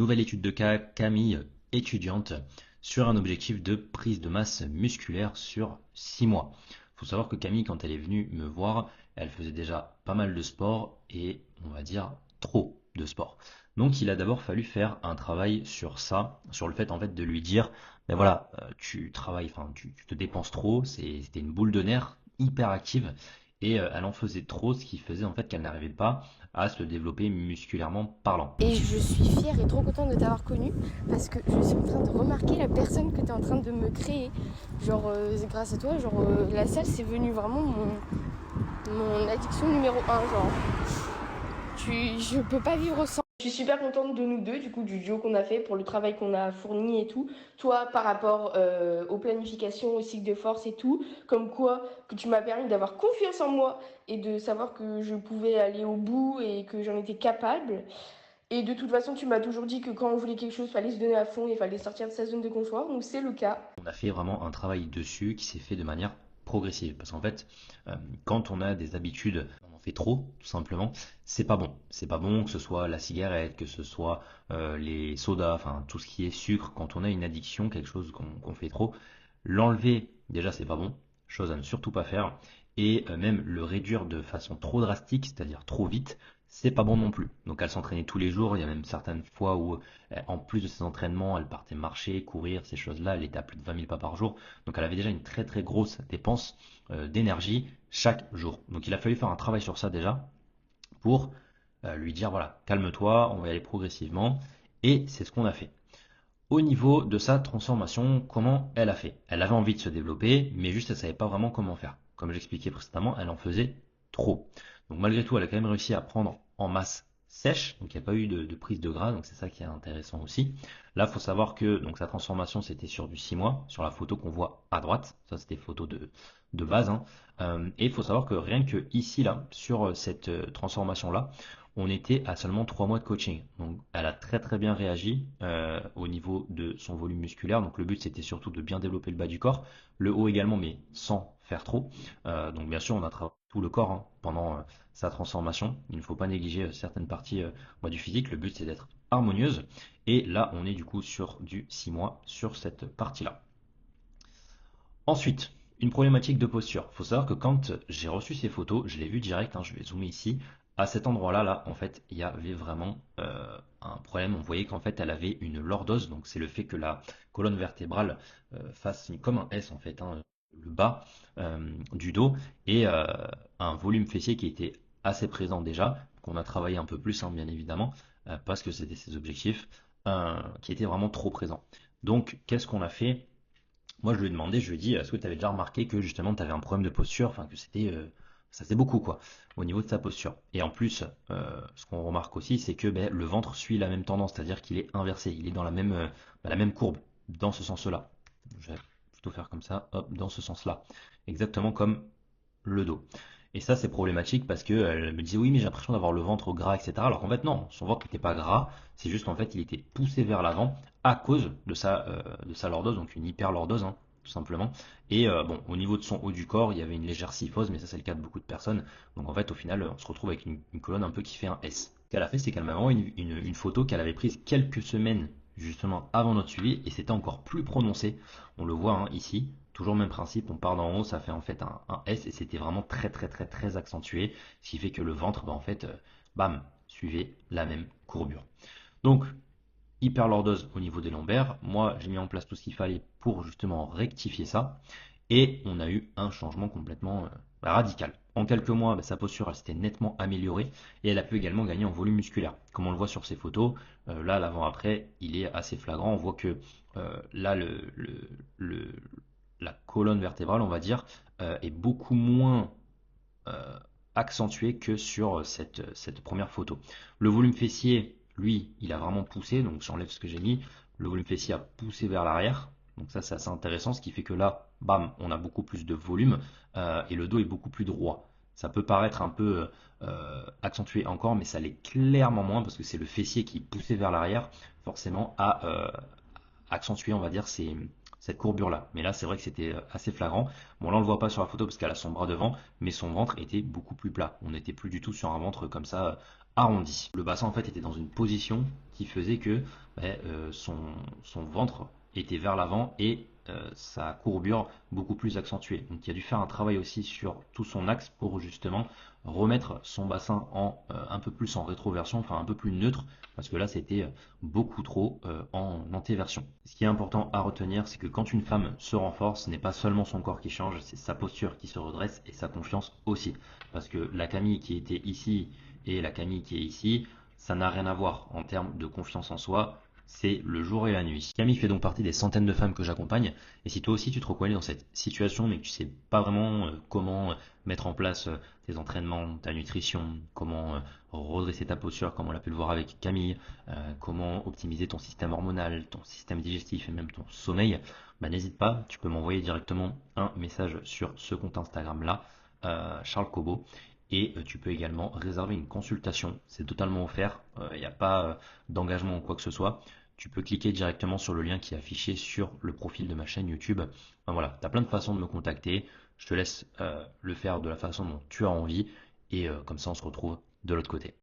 Nouvelle étude de cas, Camille, étudiante, sur un objectif de prise de masse musculaire sur 6 mois. Il faut savoir que Camille, quand elle est venue me voir, elle faisait déjà pas mal de sport et on va dire trop de sport. Donc il a d'abord fallu faire un travail sur ça, sur le fait en fait de lui dire, ben voilà, tu travailles, enfin tu te dépenses trop, c'était une boule de nerfs hyper active et elle en faisait trop, ce qui faisait en fait qu'elle n'arrivait pas à se développer musculairement parlant. Et je suis fière et trop contente de t'avoir connue parce que je suis en train de remarquer la personne que tu es en train de me créer. Genre, grâce à toi, la salle, c'est venu vraiment mon addiction numéro un. Genre, je peux pas vivre sans. Je suis super contente de nous deux, du coup, du duo qu'on a fait pour le travail qu'on a fourni et tout. Toi, par rapport aux planifications, au cycle de force et tout, comme quoi que tu m'as permis d'avoir confiance en moi et de savoir que je pouvais aller au bout et que j'en étais capable. Et de toute façon, tu m'as toujours dit que quand on voulait quelque chose, il fallait se donner à fond et il fallait sortir de sa zone de confort. Donc c'est le cas. On a fait vraiment un travail dessus qui s'est fait de manière progressive. Parce qu'en fait, quand on a des habitudes, on en fait trop, tout simplement, c'est pas bon. C'est pas bon que ce soit la cigarette, que ce soit les sodas, enfin tout ce qui est sucre. Quand on a une addiction, quelque chose qu'on fait trop, l'enlever, déjà, c'est pas bon. Chose à ne surtout pas faire. Et même le réduire de façon trop drastique, c'est-à-dire trop vite, c'est pas bon non plus. Donc elle s'entraînait tous les jours. Il y a même certaines fois où en plus de ses entraînements, elle partait marcher, courir, ces choses-là. Elle était à plus de 20 000 pas par jour. Donc elle avait déjà une très très grosse dépense d'énergie chaque jour. Donc il a fallu faire un travail sur ça déjà pour lui dire voilà, calme-toi, on va y aller progressivement. Et c'est ce qu'on a fait. Au niveau de sa transformation, comment elle a fait? Elle avait envie de se développer, mais juste elle savait pas vraiment comment faire. Comme j'expliquais précédemment, elle en faisait trop. Donc malgré tout, elle a quand même réussi à prendre en masse sèche, donc il n'y a pas eu de prise de gras, donc c'est ça qui est intéressant aussi. Là, il faut savoir que donc sa transformation c'était sur du 6 mois, sur la photo qu'on voit à droite, ça c'était photo de base, hein. Et il faut savoir que rien que ici, là, sur cette transformation-là, on était à seulement 3 mois de coaching. Donc elle a très très bien réagi au niveau de son volume musculaire. Donc le but c'était surtout de bien développer le bas du corps, le haut également, mais sans faire trop. Donc bien sûr on a travaillé tout le corps hein, pendant sa transformation. Il ne faut pas négliger certaines parties du physique. Le but c'est d'être harmonieuse. Et là on est du coup sur du 6 mois sur cette partie-là. Ensuite, une problématique de posture. Il faut savoir que quand j'ai reçu ces photos, je l'ai vu direct, hein, je vais zoomer ici, à cet endroit-là, là, en fait, il y avait vraiment un problème. On voyait qu'en fait, elle avait une lordose, donc c'est le fait que la colonne vertébrale fasse comme un S, en fait, hein, le bas du dos, et un volume fessier qui était assez présent déjà, qu'on a travaillé un peu plus, hein, bien évidemment, parce que c'était ses objectifs, qui était vraiment trop présent. Donc, qu'est-ce qu'on a fait? Moi, je lui ai demandé, je lui ai dit, est-ce que tu avais déjà remarqué que justement tu avais un problème de posture, enfin que ça faisait beaucoup quoi, au niveau de sa posture. Et en plus, ce qu'on remarque aussi, c'est que ben, le ventre suit la même tendance, c'est-à-dire qu'il est inversé, il est dans la même courbe, dans ce sens-là. Je vais plutôt faire comme ça, hop, dans ce sens-là, exactement comme le dos. Et ça, c'est problématique parce que elle me disait oui, mais j'ai l'impression d'avoir le ventre gras, etc. Alors qu'en fait, non, son ventre n'était pas gras, c'est juste qu'en fait, il était poussé vers l'avant à cause de sa lordose, donc une hyperlordose, hein, tout simplement. Et bon, au niveau de son haut du corps, il y avait une légère kyphose, mais ça, c'est le cas de beaucoup de personnes. Donc en fait, au final, on se retrouve avec une colonne un peu qui fait un S. Ce qu'elle a fait, c'est qu'elle m'a envoyé une photo qu'elle avait prise quelques semaines justement avant notre suivi, et c'était encore plus prononcé. On le voit hein, ici. Toujours le même principe, on part d'en haut, ça fait en fait un S et c'était vraiment très très très très accentué, ce qui fait que le ventre, bah, en fait, bam, suivait la même courbure. Donc, hyperlordose au niveau des lombaires, moi j'ai mis en place tout ce qu'il fallait pour justement rectifier ça et on a eu un changement complètement radical. En quelques mois, bah, sa posture elle s'était nettement améliorée et elle a pu également gagner en volume musculaire. Comme on le voit sur ces photos, là l'avant-après il est assez flagrant. On voit que là le- la colonne vertébrale, on va dire, est beaucoup moins euh, accentuée que sur cette première photo. Le volume fessier, lui, il a vraiment poussé, donc j'enlève ce que j'ai mis. Le volume fessier a poussé vers l'arrière, donc ça c'est assez intéressant, ce qui fait que là, bam, on a beaucoup plus de volume et le dos est beaucoup plus droit. Ça peut paraître un peu accentué encore, mais ça l'est clairement moins parce que c'est le fessier qui poussait vers l'arrière, forcément à accentuer, on va dire, cette courbure-là. Mais là, c'est vrai que c'était assez flagrant. Bon, là, on le voit pas sur la photo parce qu'elle a son bras devant, mais son ventre était beaucoup plus plat. On n'était plus du tout sur un ventre comme ça arrondi. Le bassin, en fait, était dans une position qui faisait que son ventre était vers l'avant et sa courbure beaucoup plus accentuée. Donc il a dû faire un travail aussi sur tout son axe pour justement remettre son bassin un peu plus en rétroversion, enfin un peu plus neutre, parce que là c'était beaucoup trop en antéversion. Ce qui est important à retenir, c'est que quand une femme se renforce, ce n'est pas seulement son corps qui change, c'est sa posture qui se redresse et sa confiance aussi. Parce que la Camille qui était ici et la Camille qui est ici, ça n'a rien à voir en termes de confiance en soi, c'est le jour et la nuit. Camille fait donc partie des centaines de femmes que j'accompagne, et si toi aussi tu te reconnais dans cette situation mais que tu sais pas vraiment comment mettre en place tes entraînements, ta nutrition, comment redresser ta posture comme on l'a pu le voir avec Camille, comment optimiser ton système hormonal, ton système digestif et même ton sommeil, bah, n'hésite pas, tu peux m'envoyer directement un message sur ce compte Instagram là, Charles Kobo. Et tu peux également réserver une consultation, c'est totalement offert, il n'y a pas d'engagement ou quoi que ce soit. Tu peux cliquer directement sur le lien qui est affiché sur le profil de ma chaîne YouTube. Enfin, voilà, tu as plein de façons de me contacter. Je te laisse le faire de la façon dont tu as envie. Et comme ça, on se retrouve de l'autre côté.